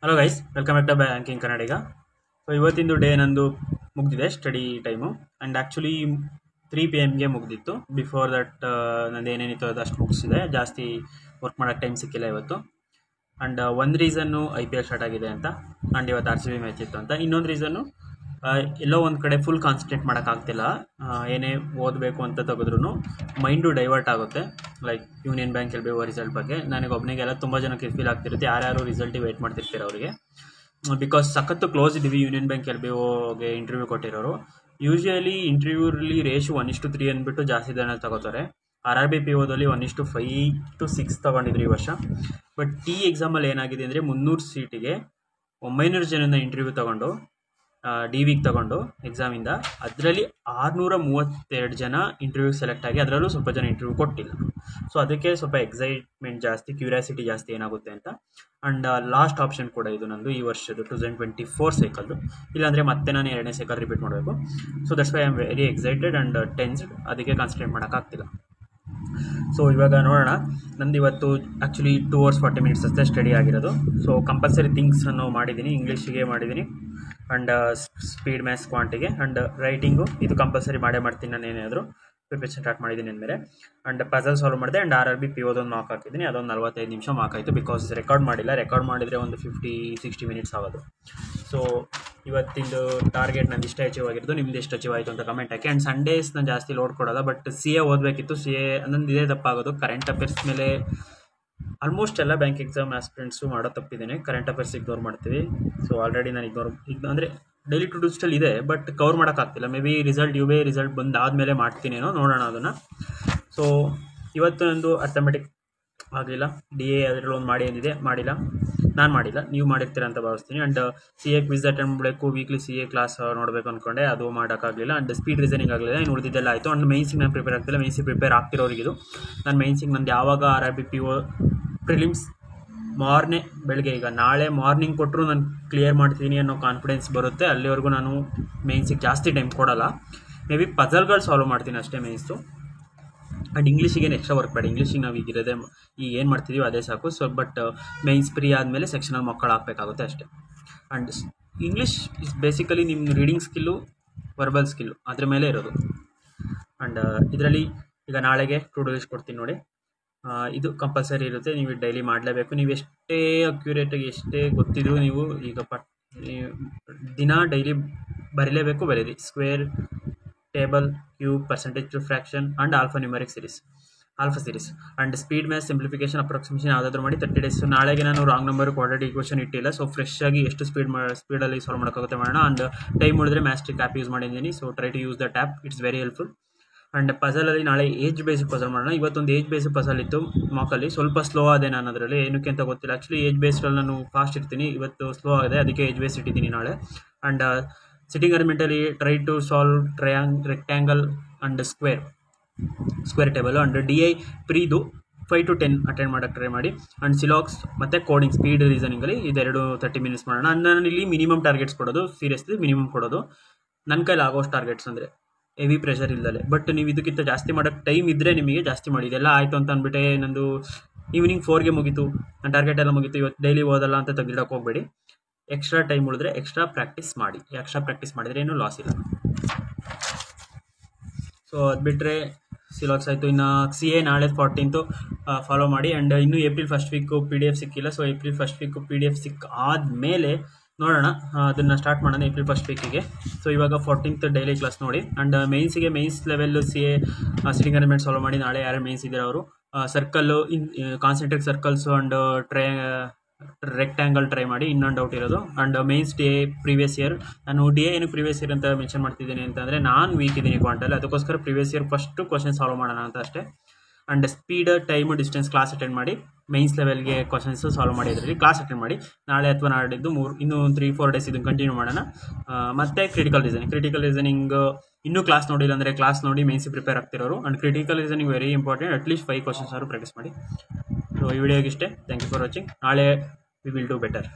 Hello guys, welcome back to banking Kannadiga. So ಇವತ್ತಿಂದು day ನಂದು ಮುಗ್ದಿದೆ study time. And actually 3 PM ಮುಗ್ದಿತ್ತು. Before that ನಂದು ಏನೇನಿತ್ತು ಅದು ಅಷ್ಟು ಮುಗಿಸಿದೆ. ಜಾಸ್ತಿ ವರ್ಕ್ ಮಾಡೋಕ್ಕೆ ಟೈಮ್ ಸಿಕ್ಕಿಲ್ಲ ಇವತ್ತು. ಆ್ಯಂಡ್ ಒಂದು ರೀಸನ್ನು IPL ಸ್ಟಾರ್ಟ್ ಆಗಿದೆ ಅಂತ, ಆ್ಯಂಡ್ ಇವತ್ತು RCB ಮ್ಯಾಚ್ ಇತ್ತು ಅಂತ. ಇನ್ನೊಂದು ರೀಸನ್ನು ಎಲ್ಲೋ ಒಂದು ಕಡೆ ಫುಲ್ ಕಾನ್ಸಂಟ್ರೇಟ್ ಮಾಡೋಕ್ಕಾಗ್ತಿಲ್ಲ. ಏನೇ ಓದಬೇಕು ಅಂತ ತೆಗೆದ್ರೂ ಮೈಂಡು ಡೈವರ್ಟ್ ಆಗುತ್ತೆ. Like union bank LBO result ಬಗ್ಗೆ ನನಗೆ ಒಬ್ಬನಿಗೆಲ್ಲ ತುಂಬ ಜನಕ್ಕೆ ಫೀಲ್ ಆಗ್ತಿರುತ್ತೆ. ಯಾರ್ಯಾರು ರಿಸಲ್ಟಿಗೆ ವೆಯ್ಟ್ ಮಾಡ್ತಿರ್ತೀರ ಅವರಿಗೆ. ಬಿಕಾಸ್ ಸಖತ್ತು ಕ್ಲೋಸ್ ಇದ್ದೀವಿ ಯೂನಿಯನ್ ಬ್ಯಾಂಕ್ LBOಗೆ ಇಂಟರ್ವ್ಯೂ ಕೊಟ್ಟಿರೋರು. ಯೂಶ್ವಲಿ ಇಂಟರ್ವ್ಯೂಲಿ ರೇಷು 1:3 ಅಂದ್ಬಿಟ್ಟು ಜಾಸ್ತಿ ಜನ ತಗೋತಾರೆ. RRB POದಲ್ಲಿ 1:5 to 6 ತೊಗೊಂಡಿದ್ರು ಈ ವರ್ಷ. ಬಟ್ ಎಕ್ಸಾಮಲ್ಲಿ ಏನಾಗಿದೆ ಅಂದರೆ 300 ಸೀಟಿಗೆ 900 ಜನನ ಇಂಟರ್ವ್ಯೂ ತೊಗೊಂಡು DVಗೆ ತೊಗೊಂಡು ಎಕ್ಸಾಮಿಂದ ಅದರಲ್ಲಿ 632 ಜನ ಇಂಟರ್ವ್ಯೂ ಸೆಲೆಕ್ಟ್ ಆಗಿ ಅದರಲ್ಲೂ ಸ್ವಲ್ಪ ಜನ ಇಂಟರ್ವ್ಯೂ ಕೊಟ್ಟಿಲ್ಲ. ಸೊ ಅದಕ್ಕೆ ಸ್ವಲ್ಪ ಎಕ್ಸೈಟ್ಮೆಂಟ್ ಜಾಸ್ತಿ, ಕ್ಯೂರಿಯಾಸಿಟಿ ಜಾಸ್ತಿ ಏನಾಗುತ್ತೆ ಅಂತ. ಆ್ಯಂಡ್ ಲಾಸ್ಟ್ ಆಪ್ಷನ್ ಕೂಡ ಇದು ನಂದು ಈ ವರ್ಷದ್ದು 2024 ಸೈಕಲ್ದು. ಇಲ್ಲಾಂದರೆ ಮತ್ತೆ ನಾನು 2ನೇ ಸೈಕಲ್ ರಿಪೀಟ್ ಮಾಡಬೇಕು. So that's why I am very excited and tensed. ಅದಕ್ಕೆ ಕಾನ್ಸಂಟ್ರೇಟ್ ಮಾಡೋಕ್ಕಾಗ್ತಿಲ್ಲ. ಸೊ ಇವಾಗ ನೋಡೋಣ. ನಂದು ಇವತ್ತು ಆ್ಯಕ್ಚುಲಿ 2 hours 40 minutes ಅಷ್ಟೇ ಸ್ಟಡಿ ಆಗಿರೋದು. ಸೊ ಕಂಪಲ್ಸರಿ ಥಿಂಗ್ಸನ್ನು ಮಾಡಿದ್ದೀನಿ. ಇಂಗ್ಲೀಷಿಗೆ ಮಾಡಿದ್ದೀನಿ ಆ್ಯಂಡ್ ಸ್ಪೀಡ್ ಮ್ಯಾಥ್ಸ್ ಕ್ವಾಂಟಿಗೆ ಆ್ಯಂಡ್ ರೈಟಿಂಗು ಇದು ಕಂಪಲ್ಸರಿ ಮಾಡ್ತೀನಿ. ನಾನು ಏನಾದರೂ ಪ್ರಿಪ್ರೇಷನ್ ಸ್ಟಾರ್ಟ್ ಮಾಡಿದ್ದೀನಿ ಅಂದಮೇಲೆ. ಆ್ಯಂಡ್ ಪಜಲ್ ಸಾಲ್ವ್ ಮಾಡಿದೆ ಆ್ಯಂಡ್ RRB POದೊಂದು ಮಾರ್ಕ್ ಹಾಕಿದ್ದೀನಿ. ಅದೊಂದು 45 ನಿಮಿಷ ಮಾರ್ಕ್ ಆಯಿತು. ಬಿಕಾಸ್ ರೆಕಾರ್ಡ್ ಮಾಡಿಲ್ಲ. ರೆಕಾರ್ಡ್ ಮಾಡಿದರೆ ಒಂದು 50-60 minutes ಆಗೋದು. ಸೊ ಇವತ್ತಿಂದು ಟಾರ್ಗೆಟ್ ನಂದು ಇಷ್ಟ ಅಚೀವ್ ಆಗಿರೋದು. ನಿಮ್ದು ಎಷ್ಟು ಅಚೀವ್ ಆಯಿತು ಅಂತ ಕಮೆಂಟ್ ಹಾಕಿ. ಆ್ಯಂಡ್ ಸಂಡೇಸ್ ನಾನು ಜಾಸ್ತಿ ಲೋಡ್ ಕೊಡೋಲ್ಲ. But CA ಓದಬೇಕಿತ್ತು. CA ನಂದು ಇದೇ ತಪ್ಪಾಗೋದು. ಕರೆಂಟ್ ಅಫೇರ್ಸ್ ಮೇಲೆ ಆಲ್ಮೋಸ್ಟ್ ಎಲ್ಲ ಬ್ಯಾಂಕ್ ಎಕ್ಸಾಮ್ ಆಸ್ಪಿರೆಂಟ್ಸು ಮಾಡೋ ತಪ್ಪಿದ್ದೇನೆ. ಕರೆಂಟ್ ಅಫೇರ್ಸ್ ಇಗ್ನೋರ್ ಮಾಡ್ತೀವಿ. ಸೊ ಆಲ್ರೆಡಿ ನಾನು ಈಗ ಅಂದರೆ ಡೈಲಿ ಟು ಡೂ ಸ್ಟಲ್ ಇದೆ, ಬಟ್ ಕವರ್ ಮಾಡೋಕ್ಕಾಗ್ತಿಲ್ಲ. ಮೇ ಬಿ ರಿಸಲ್ಟ್ ಬಂದಾದಮೇಲೆ ಮಾಡ್ತೀನೇನೋ, ನೋಡೋಣ ಅದನ್ನು. ಸೊ ಇವತ್ತು ನಂದು ಅರ್ಥಮೆಟಿಕ್ ಆಗಲಿಲ್ಲ. DA ಅದರಲ್ಲಿ ಒಂದು ಮಾಡಿ ಅಂದಿದೆ, ನಾನು ಮಾಡಿಲ್ಲ. ನೀವು ಮಾಡಿರ್ತೀರ ಅಂತ ಭಾವಿಸ್ತೀನಿ. ಆ್ಯಂಡ್ CA ಕ್ವಿಸ್ ಅಟೆಂಡ್ ಮಾಡಬೇಕು. ವೀಕ್ಲಿ CA ಕ್ಲಾಸ್ ನೋಡಬೇಕು ಅಂದ್ಕೊಂಡೆ, ಅದು ಮಾಡೋಕ್ಕಾಗಲಿಲ್ಲ. ಆ್ಯಂಡ್ ಸ್ಪೀಡ್ ರೀಸನಿಂಗ್ ಆಗಲಿಲ್ಲ. ಇನ್ನು ಉಳಿದಿದ್ದೆಲ್ಲ ಆಯಿತು. ಆ್ಯಂಡ್ ಮೈನ್ಸಿಗೆ ನಾನು ಪ್ರಿಪೇರ್ ಆಗ್ತಿಲ್ಲ. ಮೈನ್ಸಿಗೆ ಪ್ರಿಪೇರ್ ಆಗ್ತಿರೋರಿಗಿದು. ನಾನು ಮೈನ್ಸಿಗೆ ನಂದು ಯಾವಾಗ RRB PO ಪ್ರಿಲಿಮ್ಸ್ ಬೆಳಗ್ಗೆ ಈಗ ನಾಳೆ ಮಾರ್ನಿಂಗ್ ಕೊಟ್ಟರು ನಾನು ಕ್ಲಿಯರ್ ಮಾಡ್ತೀನಿ ಅನ್ನೋ ಕಾನ್ಫಿಡೆನ್ಸ್ ಬರುತ್ತೆ. ಅಲ್ಲಿವರೆಗೂ ನಾನು ಮೈನ್ಸಿಗೆ ಜಾಸ್ತಿ ಟೈಮ್ ಕೊಡೋಲ್ಲ. ಮೇ ಬಿ ಪಜಲ್ಗಳು ಸಾಲ್ವ್ ಮಾಡ್ತೀನಿ ಅಷ್ಟೇ ಮೈನ್ಸು. ಆ್ಯಂಡ್ ಇಂಗ್ಲೀಷಿಗೇನು ಎಕ್ಸ್ಟ್ರಾ ವರ್ಕ್ ಬೇಡ. ಇಂಗ್ಲೀಷಿಗೆ ನಾವು ಈಗಿರೋದೇ ಈಗ ಏನು ಮಾಡ್ತಿದ್ದೀವಿ ಅದೇ ಸಾಕು. ಸೊ ಬಟ್ ಮೈನ್ಸ್ ಫ್ರೀ ಆದಮೇಲೆ ಸೆಕ್ಷನಲ್ಲಿ ಮಕ್ಕಳು ಹಾಕಬೇಕಾಗುತ್ತೆ ಅಷ್ಟೇ. ಆ್ಯಂಡ್ ಇಂಗ್ಲೀಷ್ ಇಸ್ ಬೇಸಿಕಲಿ ನಿಮ್ಮ ರೀಡಿಂಗ್ ಸ್ಕಿಲ್ಲು, ವರ್ಬಲ್ ಸ್ಕಿಲ್ಲು ಅದ್ರ ಮೇಲೆ ಇರೋದು. ಆ್ಯಂಡ್ ಇದರಲ್ಲಿ ಈಗ ನಾಳೆಗೆ ಟು ಡೂ ಲಿಸ್ಟ್ ಕೊಡ್ತೀನಿ ನೋಡಿ. ಇದು ಕಂಪಲ್ಸರಿ ಇರುತ್ತೆ. ನೀವು ಡೈಲಿ ಮಾಡಲೇಬೇಕು. ನೀವು ಎಷ್ಟೇ ಅಕ್ಯುರೇಟಾಗಿ ಎಷ್ಟೇ ಗೊತ್ತಿದ್ರು ನೀವು ಈಗ ದಿನ ಡೈಲಿ ಬರೀರಿ. Square, table, cube, percentage to fraction and alpha series and speed maths, simplification, approximation ಯಾವುದಾದ್ರೂ ಮಾಡಿ 30 days. ನಾಳೆಗೆ ನಾನು ರಾಂಗ್ ನಂಬರ್ ಕ್ವಾಡ್ರೇಟಿಕ್ ಈಕ್ವೇಷನ್ ಇಟ್ಟಿಲ್ಲ. ಸೊ ಫ್ರೆಶ್ ಆಗಿ ಎಷ್ಟು ಸ್ಪೀಡಲ್ಲಿ ಸಾಲ್ವ್ ಮಾಡೋಕ್ಕಾಗುತ್ತೆ ಮಾಡೋಣ. ಆ್ಯಂಡ್ ಟೈಮ್ ಉಳಿದ್ರೆ ಮ್ಯಾಸ್ಟಿಕ್ ಆ್ಯಪ್ ಯೂಸ್ ಮಾಡಿದ್ದೀನಿ. So try to use that app, it's very helpful. And ಪಜಲಲ್ಲಿ ನಾಳೆ ಏಜ್ ಬೇಸ್ಡ್ ಪಜಲ್ ಮಾಡೋಣ. ಇವತ್ತೊಂದು ಏಜ್ ಬೇಸ್ಡ್ ಪಜಲ್ ಇತ್ತು ಮಾಕಲ್ಲಿ. ಸ್ವಲ್ಪ ಸ್ಲೋ ಆದೆ ನಾನು ಅದರಲ್ಲಿ, ಏನಕ್ಕೆ ಅಂತ ಗೊತ್ತಿಲ್ಲ. ಆ್ಯಕ್ಚುಲಿ ಏಜ್ ಬೇಸ್ಡಲ್ಲಿ ನಾನು ಫಾಸ್ಟ್ ಇರ್ತೀನಿ, ಇವತ್ತು ಸ್ಲೋ ಆಗಿದೆ. ಅದಕ್ಕೆ ಏಜ್ ಬೇಸ್ಡ್ ಇಟ್ಟಿದ್ದೀನಿ ನಾಳೆ. ಆ್ಯಂಡ್ ಸಿಟ್ಟಿಂಗ್ ಅರೇಂಜ್ಮೆಂಟಲ್ಲಿ try to solve rectangle and square table. And DI ಪ್ರೀದು 5 to 10 ಅಟೆಂಡ್ ಮಾಡೋಕ್ಕೆ ಟ್ರೈ ಮಾಡಿ. ಆ್ಯಂಡ್ ಸಿಲಾಕ್ಸ್ ಮತ್ತು ಕೋಡಿಂಗ್, ಸ್ಪೀಡ್ ರೀಸನಿಂಗಲ್ಲಿ ಇದೆರಡು 30 minutes ಮಾಡೋಣ. ನಾನು ಇಲ್ಲಿ ಮಿನಿಮಮ್ ಟಾರ್ಗೆಟ್ಸ್ ಕೊಡೋದು, ಸೀರಿಯಸ್ಲಿ ಮಿನಿಮಮ್ ಕೊಡೋದು. ನನ್ನ ಕೈಲಿ ಆಗೋಷ್ಟು ಟಾರ್ಗೆಟ್ಸ್ ಅಂದರೆ ಹೆವಿ ಪ್ರೆಷರ್ ಇಲ್ಲದೆ. ಬಟ್ ನೀವು ಇದಕ್ಕಿಂತ ಜಾಸ್ತಿ ಮಾಡೋಕ್ಕೆ ಟೈಮ್ ಇದ್ದರೆ ನಿಮಗೆ ಜಾಸ್ತಿ ಮಾಡಿ. ಇದೆಲ್ಲ ಆಯಿತು ಅಂತ ಅಂದ್ಬಿಟ್ಟೆ ನಂದು ಈವ್ನಿಂಗ್ 4ಗೆ ಮುಗೀತು, ನನ್ನ ಟಾರ್ಗೆಟ್ ಎಲ್ಲ ಮುಗೀತು, ಇವತ್ತು ಡೈಲಿ ಓದಲ್ಲ ಅಂತ ತೆಗೆದಿಡೋಕೆ ಹೋಗಬೇಡಿ. ಎಕ್ಸ್ಟ್ರಾ ಟೈಮ್ ಉಳಿದ್ರೆ ಎಕ್ಸ್ಟ್ರಾ ಪ್ರಾಕ್ಟೀಸ್ ಮಾಡಿ. ಎಕ್ಸ್ಟ್ರಾ ಪ್ರಾಕ್ಟೀಸ್ ಮಾಡಿದರೆ ಏನೂ ಲಾಸ್ ಇಲ್ಲ. ಸೊ ಅದು ಬಿಟ್ಟರೆ ಸಿಲಾಕ್ಸ್ ಆಯಿತು. ಇನ್ನು CA ನಾಳೆ 14th ಫಾಲೋ ಮಾಡಿ. ಆ್ಯಂಡ್ ಇನ್ನೂ ಏಪ್ರಿಲ್ ಫಸ್ಟ್ ವೀಕು PDF ಸಿಕ್ಕಿಲ್ಲ. So April first week PDF ಆದಮೇಲೆ ನೋಡೋಣ, ಅದನ್ನು ಸ್ಟಾರ್ಟ್ ಮಾಡೋಣ ಏಪ್ರಿಲ್ ಫಸ್ಟ್ ವೀಕಿಗೆ. ಸೊ ಇವಾಗ 14th ಡೈಲಿ ಕ್ಲಾಸ್ ನೋಡಿ. And mains level CA sitting arrangement solve ಮಾಡಿ. ನಾಳೆ ಯಾರು ಮೈನ್ಸ್ ಇದ್ದಾರೆ ಅವರು circle, concentric circles and rectangle try ಮಾಡಿ. ಇನ್ನೊಂದು ಡೌಟ್ ಇರೋದು. And mains DA previous year. ನಾನು DA ಏನು ಪ್ರೀವಿಯಸ್ ಇಯರ್ ಅಂತ ಮೆನ್ಷನ್ ಮಾಡ್ತಿದ್ದೀನಿ ಅಂತಂದರೆ ನಾನು ವೀಕ್ ಇದ್ದೀನಿ ಕ್ವಾಂಟಲ್ಲಿ, ಅದಕ್ಕೋಸ್ಕರ previous year first question solve ಮಾಡೋಣ ಅಂತ ಅಷ್ಟೇ. And speed, time, distance class attend ಮಾಡಿ. ಮೈನ್ಸ್ ಲೆವೆಲ್ಗೆ ಕ್ವಶನ್ಸು ಸಾಲ್ವ್ ಮಾಡಿ. ಅದರಲ್ಲಿ ಕ್ಲಾಸ್ ಅಟೆಂಡ್ ಮಾಡಿ. ನಾಳೆ ಅಥವಾ ನಾಡಿದ್ದು ಇನ್ನೂ 3-4 days ಇದನ್ನು ಕಂಟಿನ್ಯೂ ಮಾಡೋಣ. ಮತ್ತು ಕ್ರಿಟಿಕಲ್ ರೀಸನಿಂಗ್ ಇನ್ನೂ ಕ್ಲಾಸ್ ನೋಡಿಲ್ಲ ಅಂದರೆ ಕ್ಲಾಸ್ ನೋಡಿ ಮೈನ್ಸಿಗೆ ಪ್ರಿಪೇರ್ ಆಗ್ತಿರೋರು. And critical reasoning very important. At least 5 questions practice ಮಾಡಿ. ಸೊ ಈ ವಿಡಿಯೋಗೆ ಇಷ್ಟೇ. Thank you for watching. ನಾಳೆ ವಿ ವಿಲ್ ಡೂ ಬೆಟರ್.